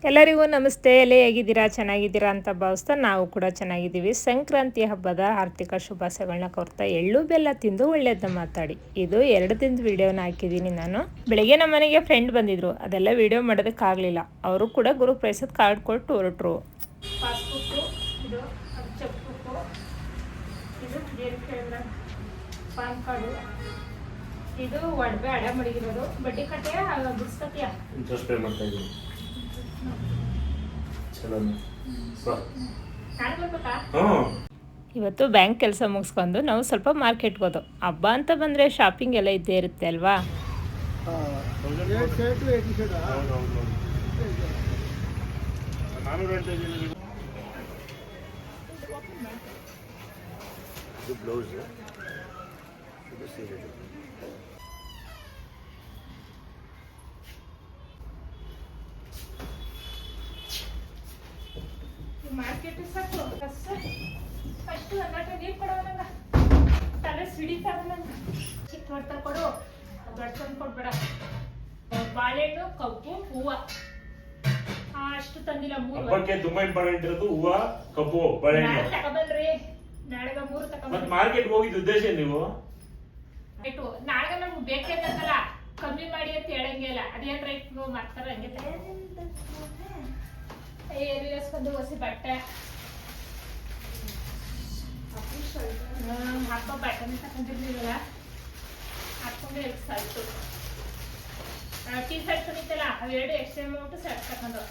ಎಲ್ಲರಿಗೂ ನಮಸ್ತೆ. ಎಲ್ಲ ಹೇಗಿದ್ದೀರಾ? ಚೆನ್ನಾಗಿದ್ದೀರಾ ಅಂತ ಭಾವಿಸ್ತಾ ನಾವು ಕೂಡ ಚೆನ್ನಾಗಿದ್ದೀವಿ. ಸಂಕ್ರಾಂತಿ ಹಬ್ಬದ ಆರ್ಥಿಕ ಶುಭಾಶಯಗಳನ್ನ ಕೋರ್ತಾ ಎಳ್ಳು ಬೆಲ್ಲ ತಿಂದು ಒಳ್ಳೇದನ್ನ ಮಾತಾಡಿ. ಇದು 2 ದಿನದ ವಿಡಿಯೋನ ಹಾಕಿದ್ದೀನಿ ನಾನು. ಬೆಳಗ್ಗೆ ನಮ್ಮ ಮನೆಗೆ ಫ್ರೆಂಡ್ ಬಂದಿದ್ರು, ಅದೆಲ್ಲ ವಿಡಿಯೋ ಮಾಡೋದಕ್ಕಾಗಲಿಲ್ಲ. ಅವರು ಕೂಡ ಗುರು ಪ್ರಸಾದ್ ಕಾರ್ಡ್ ಕೊಟ್ಟು ಹೊರಟರು. ಪಾಸ್ಬುಕ್ಕು, ಇದು ಚೆಕ್ ಬುಕ್ಕು, ಇದು ಪಾನ್ ಕಾರ್ಡು, ಇದು ಒಡವೆ ಅಡ ಮಡಗಿರೋದು, ಬಡ್ಡಿ ಕಟ್ಟೆಯ ಬಿಡಿಸ್ಕತಿಯ ಇಂಟ್ರೆಸ್ಟ್ ಪೇ ಮಾಡ್ತಾ ಇದ್ದೀನಿ. ಇವತ್ತು ಬ್ಯಾಂಕ್ ಕೆಲಸ ಮುಗಿಸ್ಕೊಂಡು ನಾವು ಸ್ವಲ್ಪ ಮಾರ್ಕೆಟ್ಗೆ ಹೋದೋ. ಹಬ್ಬ ಅಂತ ಬಂದರೆ ಶಾಪಿಂಗ್ ಎಲ್ಲ ಇದ್ದೇ ಇರುತ್ತೆ ಅಲ್ವಾ. ಮಾರ್ಕೆಟ್ ಸಾಕು ಫಸ್ಟ್ ಒಂದಾಟ ನೀರು ಕೊಡೋ ನಂಗೆ ತಲೆ ಸಿಡಿತಾವ ನಂಗೆ. ಚಿಕ್ಕ ಹೊಡ್ತಾರೆ ಕೊಡು, ದೊಡ್ಡ ಕೊಡ್ಬೇಡ. ಬಾಳೆಹಣ್ಣು, ಕಬ್ಬು, ಹೂವು ಅಷ್ಟು ತಂದಿಲ್ಲ. 3 ತುಂಬಾ ಇಂಪಾರ್ಟೆಂಟ್ ಇರೋದು ಹೂವು, ಕಬ್ಬು, ಬಾಳೆಹಣ್ಣು ತಗೊಬಂದ್ರಿ. ನಾಳೆಗ 3 ತಗೊಬಂದ್ರಿ. ಮಾರ್ಕೆಟ್ ಹೋಗಿದ್ದ ಉದ್ದೇಶ ನೀವು? ನಾಳೆಗ ನಮ್ಗೆ ಬೇಕಂತಲ್ಲ, ಕಮ್ಮಿ ಮಾಡಿ ಅಂತ ಹೇಳಂಗಿಲ್ಲ. ಅದೇನ್ ರೈಟ್ ಮಾಡ್ತಾರೆ ಹಂಗೆ ಏರಿಸ್ಕೊಂಡು ಹೊಸಿ ಬಟ್ಟೆ ಹಾಕೋ ಬಟ್ಟೆನ ತಗೊಂಡಿರ್ಲಿಲ್ಲ. ಹಾಕೊಂಡು ಸಾಯ್ತು. ಟೀ ಶರ್ಟ್ ತಂದಿತ್ತಲ್ಲ, ಅವೆರಡು ಎಕ್ಸ್ಟ್ರಾ ಅಮೌಂಟ್ ಶರ್ಟ್ ತಗೊಂಡು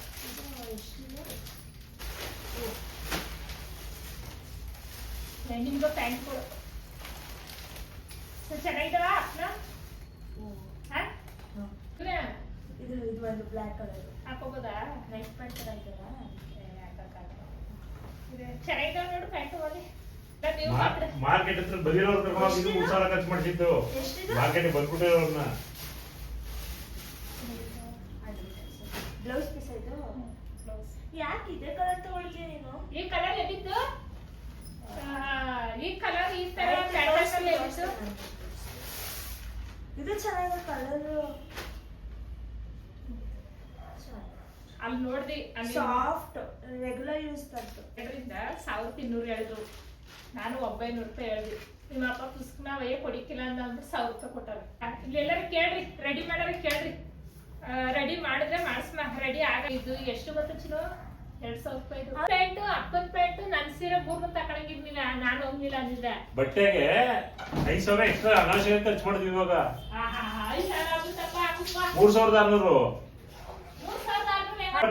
ನಿಮ್ಗೆ ಪ್ಯಾಂಟ್ ಕೊಡು. ಚೆನ್ನಾಗಿದ್ದಾವ ಅಪ್ಪನ? ಇದು ಒಂದು ಬ್ಲ್ಯಾಕ್ ಕಲರ್ ಹಾಕೋಬೋದಾ? ನೈಟ್ ಪ್ಯಾಂಟ್ ತರ ಇದೆಯಲ್ಲ, ಚೆನ್ನಾಗಿದ್ದಾವ ನೋಡು ಪ್ಯಾಂಟ್. ಹೋಗಿ ಮಾರ್ಕೆಟ್ ಹತ್ರ ಬದಿರೋರು ಕರ್ಕೊಂಡು 3,000 ಖರ್ಚು ಮಾಡಿಸಿದ್ದು. ಮಾರ್ಕೆಟ್ ಬಂದ್ಬಿಟ್ಟಿರೋರ್ನ ಬ್ಲೌಸ್ ಪೀಸ್ ಇದು. ಯಾಕೆ ಇದೇ ಕಲರ್ ತಗೊಳ್ತೀಯ ನೀನು? ಈ ಕಲರ್ ಎಲ್ಲಿದ್ದು? ಈ ಕಲರ್ ಈ ತರ ಪ್ಯಾಟರ್ನ್ ಎಲ್ಲಿದ್ದು? ಇದು ಚೆನ್ನಾಗಿದೆ ಕಲರ್. ಅಲ್ಲಿ ನೋಡ್ದಿ, ಸಾಫ್ಟ್ ರೆಗ್ಯುಲರ್ ಯೂಸ್ ತರ್ತು. 1,200 ಹೇಳಿದ್ರು. ನಾನು 900 ರೂಪಾಯಿ ಹೇಳಿದೆ. ನಿಮ್ಮ ಅಪ್ಪ ಪುಸ್ತಕನ ವಯ್ಯ ಕೊಡಿಕಿಲ್ಲ ಅಂದ್ಬಿಟ್ಟು 1,000 ರೂಪಾಯಿ ಕೊಟ್ಟಾರೆ. ಇಲ್ಲೆಲ್ಲರೂ ಕೇಳ್ರಿ, ರೆಡಿ ಮಾಡೋರ ಕೇಳ್ರಿ. ರೆಡಿ ಮಾಡಿದ್ರೆ ಮಾಡಿಸ್ಮ. ರೆಡಿ ಆಗ ಇದು ಎಷ್ಟು ಗೊತ್ತ ಚಿನ್ನು? 2,000 ರೂಪಾಯಿ. ಪ್ಯಾಂಟು, ಅಪ್ಪನ ಪ್ಯಾಂಟು, ನನ್ನ ಸೀರೆ 3 ತಗೊಳಂಗಿರ್ಲಿಲ್ಲ. ನಾನು ಹೋಗ್ಲಿಲ್ಲ ಅಂದಿದ್ದೆ. ಬಟ್ಟೆಗೆ 5,000 ಎಕ್ಸ್ಟ್ರಾ ಅನಾವಶ್ಯಕ ಖರ್ಚು ಮಾಡಿದ್ವಿ. ಇವಾಗ 3,600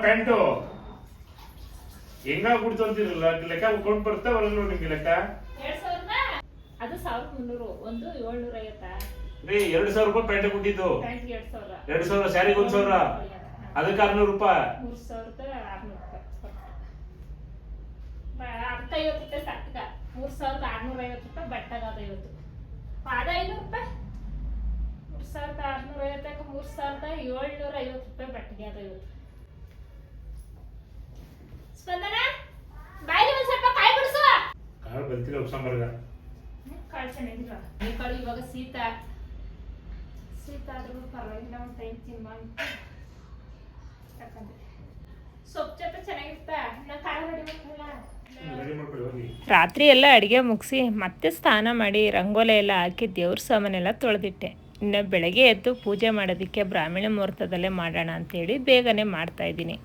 ಪ್ಯಾಂಟು ಹೆಂಗಾಗ್ಬಿಡ್ತು ಅಂತಿರಲ್ಲ. ಲೆಕ್ಕ ಕೊಂಡು ಬರ್ತಾ ಬರಲ್ಲ ನಿಮ್ಗೆ ಲೆಕ್ಕ. 2,000 ಅದು 1,300, ಒಂದು 750. 2,000 ರೂಪಾಯಿ ಪ್ಯಾಂಟ್ ಕೊಟ್ಟಿದ್ದು. 2,000 ಸ್ಯಾರಿಗೆ 1,000, ಅದಕ್ಕೆ 600 ರೂಪಾಯಿ. 3,600 ರೂಪಾಯಿ. ಅರ್ಧ 50 ರೂಪಾಯಿ ಸಾಕ. 3,650 ರೂಪಾಯಿ ಬಟ್ಟೆಗೆ ಅದ 50. ಅದ 500 ರೂಪಾಯಿ. 3,650, 3,750 ರೂಪಾಯಿ ಬಟ್ಟೆಗೆ ಅದ 50. ಸ್ಪಂದನ ಬಾಯಿಗೆ ಒಂದು ಸ್ವಲ್ಪ ಕಾಯಿ ಬಿಡಿಸು. ಕಾಳು ಬಂತಿಲ್ಲ ಉಪ್ಸಾಂಬರ್ಗ. ಕಾಳು ಚೆನ್ನಾಗಿಲ್ಲ. ಈ ಕಾಳು ಇವಾಗ ಶೀತ ಆದ್ರೂ ಪರವಾಗಿಲ್ಲ. ಒಂದು ಟೈಮ್ ತಿನ್ನ ತಕ್ಕಂತೆ ಸೊಪ್ಪು ಜೊತೆ ಚೆನ್ನಾಗಿರ್ತಾ. ನಾನು ಖಾರ ರೆಡಿ ಮಾಡ್ಕೊಳ್ಳಿ. ರಾತ್ರಿ ಎಲ್ಲ ಅಡುಗೆ ಮುಗಿಸಿ ಮತ್ತೆ ಸ್ನಾನ ಮಾಡಿ ರಂಗೋಲಿ ಎಲ್ಲ ಹಾಕಿ ದೇವ್ರ ಸಾಮಾನೆಲ್ಲ ತೊಳೆದಿಟ್ಟೆ. ಇನ್ನು ಬೆಳಗ್ಗೆ ಎದ್ದು ಪೂಜೆ ಮಾಡೋದಕ್ಕೆ ಬ್ರಾಹ್ಮಣ ಮುಹೂರ್ತದಲ್ಲೇ ಮಾಡೋಣ ಅಂತೇಳಿ ಬೇಗನೆ ಮಾಡ್ತಾಯಿದ್ದೀನಿ.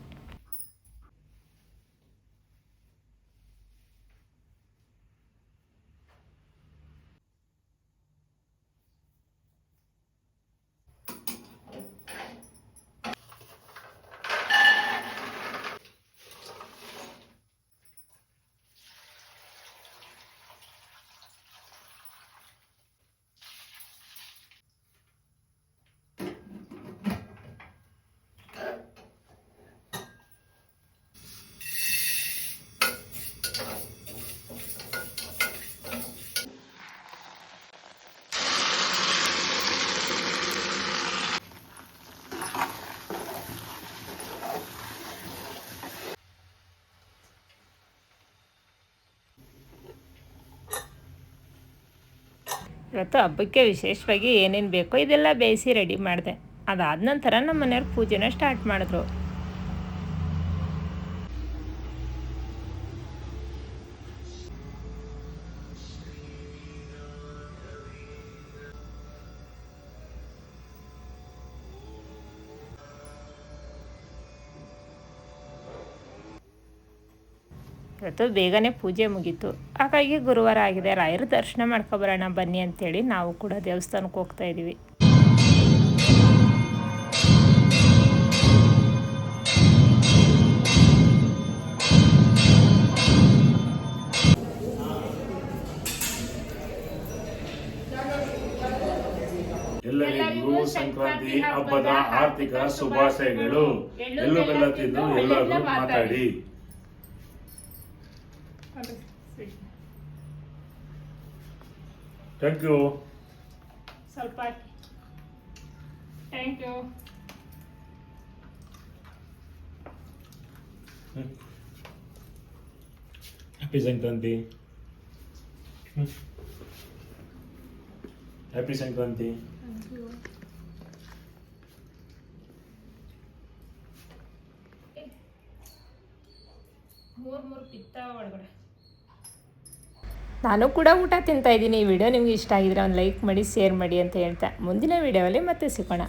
ಇವತ್ತು ಹಬ್ಬಕ್ಕೆ ವಿಶೇಷವಾಗಿ ಏನೇನು ಬೇಕೋ ಇದೆಲ್ಲ ಬೇಯಿಸಿ ರೆಡಿ ಮಾಡಿದೆ. ಅದಾದ ನಂತರ ನಮ್ಮ ಮನೆಯವ್ರು ಪೂಜೆನ ಸ್ಟಾರ್ಟ್ ಮಾಡಿದ್ರು. ಇವತ್ತು ಬೇಗನೆ ಪೂಜೆ ಮುಗೀತು. ಹಾಗಾಗಿ ಗುರುವಾರ ಆಗಿದೆ, ರಾಯರ ದರ್ಶನ ಮಾಡ್ಕೊಬರೋಣ ಬನ್ನಿ ಅಂತೇಳಿ ನಾವು ಕೂಡ ದೇವಸ್ಥಾನಕ್ಕೆ ಹೋಗ್ತಾ ಇದ್ದೀವಿ. ಎಲ್ಲರಿಗೂ ಸಂಕ್ರಾಂತಿ ಹಬ್ಬದ ಆರ್ಥಿಕ ಶುಭಾಶಯಗಳು. ಎಳ್ಳು ಬೆಲ್ಲ ತಿಂದು ಎಲ್ಲರೂ ಮಾತಾಡಿ. Thank you. ಸ್ವಲ್ಪ thank you. Happy Sankranti. Happy Sankranti. ನಾನು ಕೂಡ ಊಟ ತಿಂತಾ ಇದ್ದೀನಿ. ಈ ವಿಡಿಯೋ ನಿಮ್ಗೆ ಇಷ್ಟ ಆಗಿದ್ರೆ ಒಂದು ಲೈಕ್ ಮಾಡಿ, ಶೇರ್ ಮಾಡಿ ಅಂತ ಹೇಳ್ತಾ ಮುಂದಿನ ವಿಡಿಯೋದಲ್ಲಿ ಮತ್ತೆ ಸಿಗೋಣ.